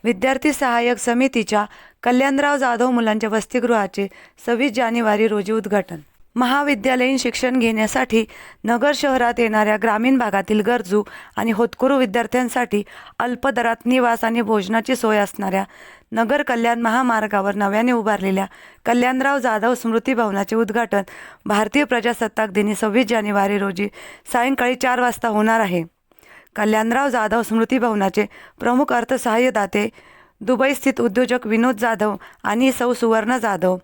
विद्यार्थी सहाय्यक समितीच्या कल्याणराव जाधव मुलांच्या वसतिगृहाचे 26 जानेवारी रोजी उद्घाटन. महाविद्यालयीन शिक्षण घेण्यासाठी नगर शहरात येणाऱ्या ग्रामीण भागातील गरजू आणि होतकरू विद्यार्थ्यांसाठी अल्प दरात निवास आणि भोजनाची सोय असणाऱ्या नगर कल्याण महामार्गावर नव्याने उभारलेल्या कल्याणराव जाधव स्मृती भवनाचे उद्घाटन भारतीय प्रजासत्ताक दिनी 26 जानेवारी रोजी सायंकाळी 4 वाजता होणार आहे. कल्याणराव जाधव स्मृती भवनाचे प्रमुख अर्थसहाय्यदाते दुबई स्थित उद्योजक विनोद जाधव आणि सौ सुवर्ण जाधव.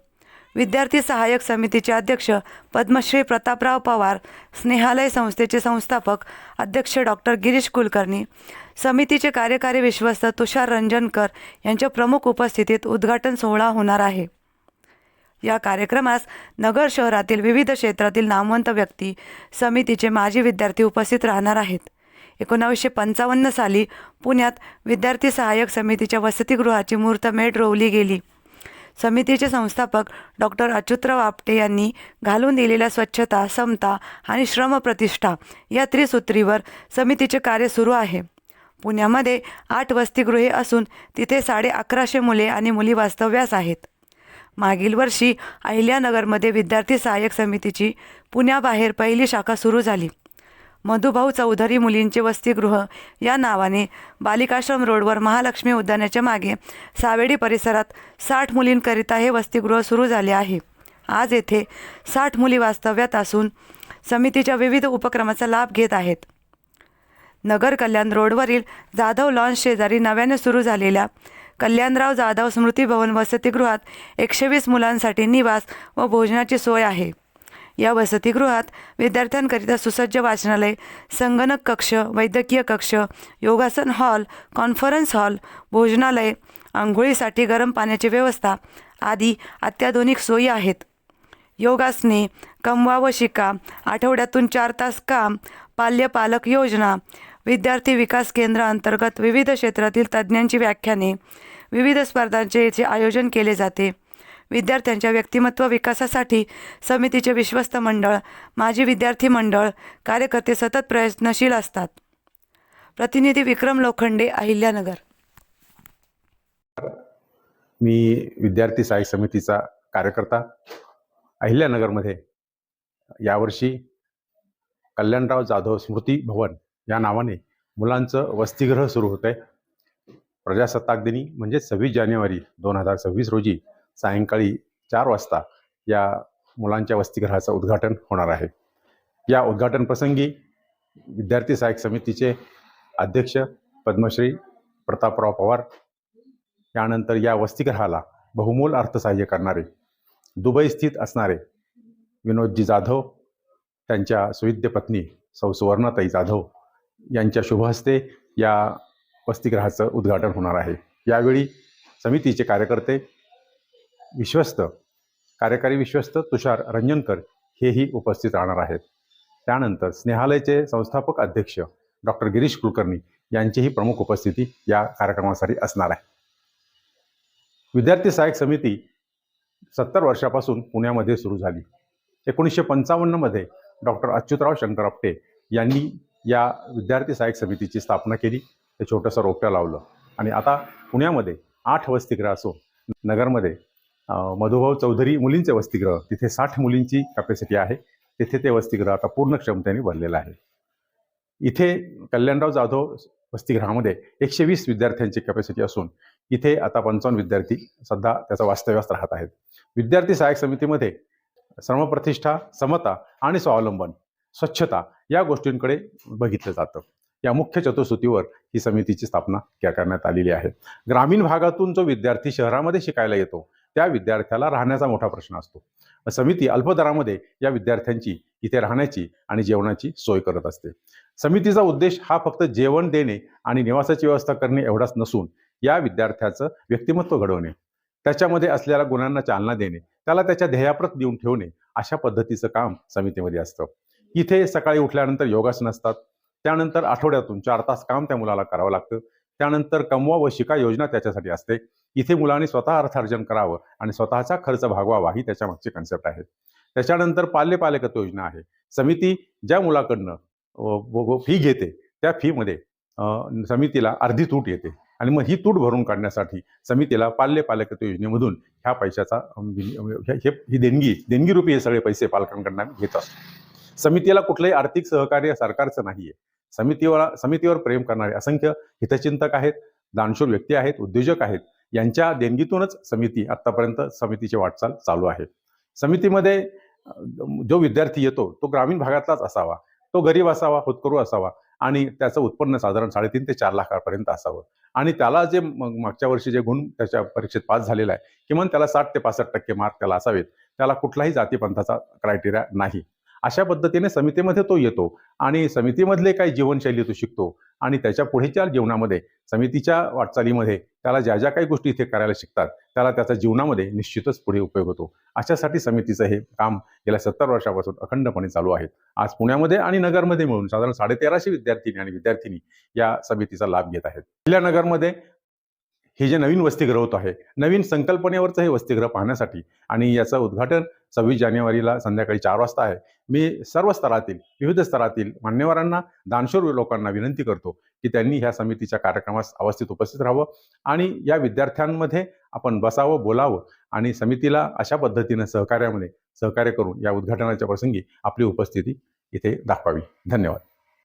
विद्यार्थी सहाय्यक समितीचे अध्यक्ष पद्मश्री प्रतापराव पवार, स्नेहालय संस्थेचे संस्थापक अध्यक्ष डॉक्टर गिरीश कुलकर्णी, समितीचे कार्यकारी विश्वस्त तुषार रंजनकर यांच्या प्रमुख उपस्थितीत उद्घाटन सोहळा होणार आहे. या कार्यक्रमास नगर शहरातील विविध क्षेत्रातील नामवंत व्यक्ती, समितीचे माजी विद्यार्थी उपस्थित राहणार आहेत. 1955 साली पुण्यात विद्यार्थी सहाय्यक समितीच्या वसतिगृहाची मुहूर्तमेढ रोवली गेली. समितीचे संस्थापक डॉक्टर अच्युतराव आपटे यांनी घालून दिलेल्या स्वच्छता, समता आणि श्रमप्रतिष्ठा या त्रिसूत्रीवर समितीचे कार्य सुरू आहे. पुण्यामध्ये 8 वसतिगृहे असून तिथे 1150 मुले आणि मुली वास्तव्यास आहेत. मागील वर्षी अहिल्यानगरमध्ये विद्यार्थी सहाय्यक समितीची पुण्याबाहेर पहिली शाखा सुरू झाली. मधुभाऊ चौधरी मुलींचे वसतिगृह या नावाने बालिकाश्रम रोडवर महालक्ष्मी उद्यानाच्या मागे सावेडी परिसरात 60 मुलींकरिता हे वसतिगृह सुरू झाले आहे. आज येथे 60 मुली वास्तव्यात असून समितीच्या विविध उपक्रमाचा लाभ घेत आहेत. नगर कल्याण रोडवरील जाधव लॉन्स शेजारी नव्याने सुरू झालेल्या कल्याणराव जाधव स्मृती भवन वसतिगृहात 120 मुलांसाठी निवास व भोजनाची सोय आहे. या वसतिगृहात विद्यार्थ्यांकरिता सुसज्ज वाचनालय, संगणक कक्ष, वैद्यकीय कक्ष, योगासन हॉल, कॉन्फरन्स हॉल, भोजनालय, आंघोळीसाठी गरम पाण्याची व्यवस्था आदी अत्याधुनिक सोयी आहेत. योगासने, कमवा व शिका, आठवड्यातून 4 तास काम, पाल्य-पालक योजना, विद्यार्थी विकास केंद्र अंतर्गत विविध क्षेत्रातील तज्ज्ञांची व्याख्याने, विविध स्पर्धांचे आयोजन केले जाते. विद्यार्थ्यांच्या व्यक्तिमत्व विकासासाठी समितीचे विश्वस्त मंडळ, माजी विद्यार्थी मंडळ, कार्यकर्ते सतत प्रयत्नशील असतात. प्रतिनिधी विक्रम लोखंडे, अहिल्यानगर. मी विद्यार्थी सहाय्यक समितीचा कार्यकर्ता. अहिल्यानगरमध्ये यावर्षी कल्याणराव जाधव स्मृती भवन या नावाने मुलांचं वसतिगृह सुरू होत आहे. प्रजासत्ताक दिनी म्हणजे 26 जानेवारी 2026 रोजी सायंकाळी 4 वाजता या मुलांच्या वसतिगृहाचं उद्घाटन होणार आहे. या उद्घाटन प्रसंगी विद्यार्थी सहाय्यक समितीचे अध्यक्ष पद्मश्री प्रतापराव पवार, यानंतर या वसतिगृहाला बहुमोल अर्थसहाय्य करणारे दुबई स्थित असणारे विनोदजी जाधव, त्यांच्या सुविद्य पत्नी सौ सुवर्णाताई जाधव यांच्या शुभहस्ते या वसतिगृहाचं उद्घाटन होणार आहे. यावेळी समितीचे कार्यकर्ते कार्यकारी विश्वस्त तुषार रंजनकर हेही उपस्थित राहणार आहेत. त्यानंतर स्नेहालयचे संस्थापक अध्यक्ष डॉक्टर गिरीश कुलकर्णी यांचीही प्रमुख उपस्थिती या कार्यक्रमासाठी असणार आहे. विद्यार्थी सहाय्यक समिती 70 वर्षापासून पुण्यामध्ये सुरू झाली. 1955 मध्ये डॉक्टर अच्युतराव शंकर आपटे यांनी या विद्यार्थी सहाय्यक समितीची स्थापना केली. ते छोटंसं रोपटं लावलं आणि आता पुण्यामध्ये 8 वसतिगृह असून नगरमध्ये मधुभाऊ चौधरी मुलींचे वसतिगृह, तिथे 60 मुलींची कॅपॅसिटी आहे. तिथे ते वसतिगृह आता पूर्ण क्षमतेने भरलेलं आहे. इथे कल्याणराव जाधव वसतिगृहामध्ये 120 विद्यार्थ्यांची कॅपॅसिटी असून इथे आता 55 विद्यार्थी सध्या त्याचा वास्तव्यास राहत आहेत. विद्यार्थी सहाय्यक समितीमध्ये श्रमप्रतिष्ठा, समता आणि स्वावलंबन, स्वच्छता या गोष्टींकडे बघितलं जातं. या मुख्य चतुसूत्रीवर ही समितीची स्थापना करण्यात आलेली आहे. ग्रामीण भागातून जो विद्यार्थी शहरामध्ये शिकायला येतो त्या विद्यार्थ्याला राहण्याचा मोठा प्रश्न असतो. समिती अल्पदरामध्ये या विद्यार्थ्यांची इथे राहण्याची आणि जेवणाची सोय करत असते. समितीचा उद्देश हा फक्त जेवण देणे आणि निवासाची व्यवस्था करणे एवढाच नसून या विद्यार्थ्याचं व्यक्तिमत्व घडवणे, त्याच्यामध्ये असलेल्या गुणांना चालना देणे, त्याला त्याच्या ध्येयाप्रत देऊन ठेवणे अशा पद्धतीचं काम समितीमध्ये असतं. इथे सकाळी उठल्यानंतर योगासन असतात. त्यानंतर आठवड्यातून 4 तास काम त्या मुलाला करावं लागतं. त्यानंतर कमवा व शिका योजना त्याच्यासाठी असते. इथे मुलांनी स्वतः अर्थार्जन करावं आणि स्वतःचा खर्च भागवावा ही त्याच्या मागची कन्सेप्ट आहे. त्याच्यानंतर पाल्यपालकत्व योजना आहे. समिती ज्या मुलाकडनं फी घेते त्या फीमध्ये समितीला अर्धी तूट येते आणि मग ही तूट भरून काढण्यासाठी समितीला पाल्य पालकत्व योजनेमधून ह्या पैशाचा ही देणगीरूपी हे सगळे पैसे पालकांकडून आम्ही घेत असतो. समितीला कुठलंही आर्थिक सहकार्य सरकारचं नाहीये. समितीवर प्रेम करणारे असंख्य हितचिंतक आहेत, दानशूर व्यक्ती आहेत, उद्योजक आहेत. यांच्या देणगीतूनच समिती आतापर्यंत समितीची वाटचाल चालू आहे. समितीमध्ये जो विद्यार्थी येतो तो ग्रामीण भागातलाच असावा, तो गरीब असावा, होतकरू असावा आणि त्याचं उत्पन्न साधारण 3.5 ते 4 लाखापर्यंत असावं आणि त्याला जे मागच्या वर्षी जे गुण त्याच्या परीक्षेत पास झालेला आहे किमान त्याला 60 ते 65% मार्क त्याला असावेत. त्याला कुठलाही जातीपंथाचा क्रायटेरिया नाही. अशा पद्धतीने समितीमध्ये तो येतो आणि समितीमधले काही जीवनशैली तो शिकतो आणि त्याच्या पुढेच्या जीवनामध्ये समितीच्या वाटचालीमध्ये त्याला ज्या ज्या काही गोष्टी इथे करायला शिकतात त्याला त्याच्या जीवनामध्ये निश्चितच पुढे उपयोग होतो. अशासाठी समितीचं हे काम गेल्या 70 वर्षापासून अखंडपणे चालू आहे. आज पुण्यामध्ये आणि नगरमध्ये मिळून साधारण 1350 विद्यार्थिनी आणि विद्यार्थिनी या समितीचा लाभ घेत आहेत. पहिल्या नगरमध्ये हे जे नवीन वसतिगृह होत आहे, नवीन संकल्पनेवरचं हे वसतिगृह पाहण्यासाठी आणि याचं उद्घाटन 26 जानेवारीला संध्याकाळी 4 वाजता आहे. मी सर्व स्तरातील, विविध स्तरातील मान्यवरांना, दानशूर लोकांना विनंती करतो की त्यांनी ह्या समितीच्या कार्यक्रमास अवस्थित उपस्थित राहावं आणि या विद्यार्थ्यांमध्ये आपण बसावं, बोलावं आणि समितीला अशा पद्धतीनं सहकार्य करून या उद्घाटनाच्या प्रसंगी आपली उपस्थिती इथे दाखवावी. धन्यवाद.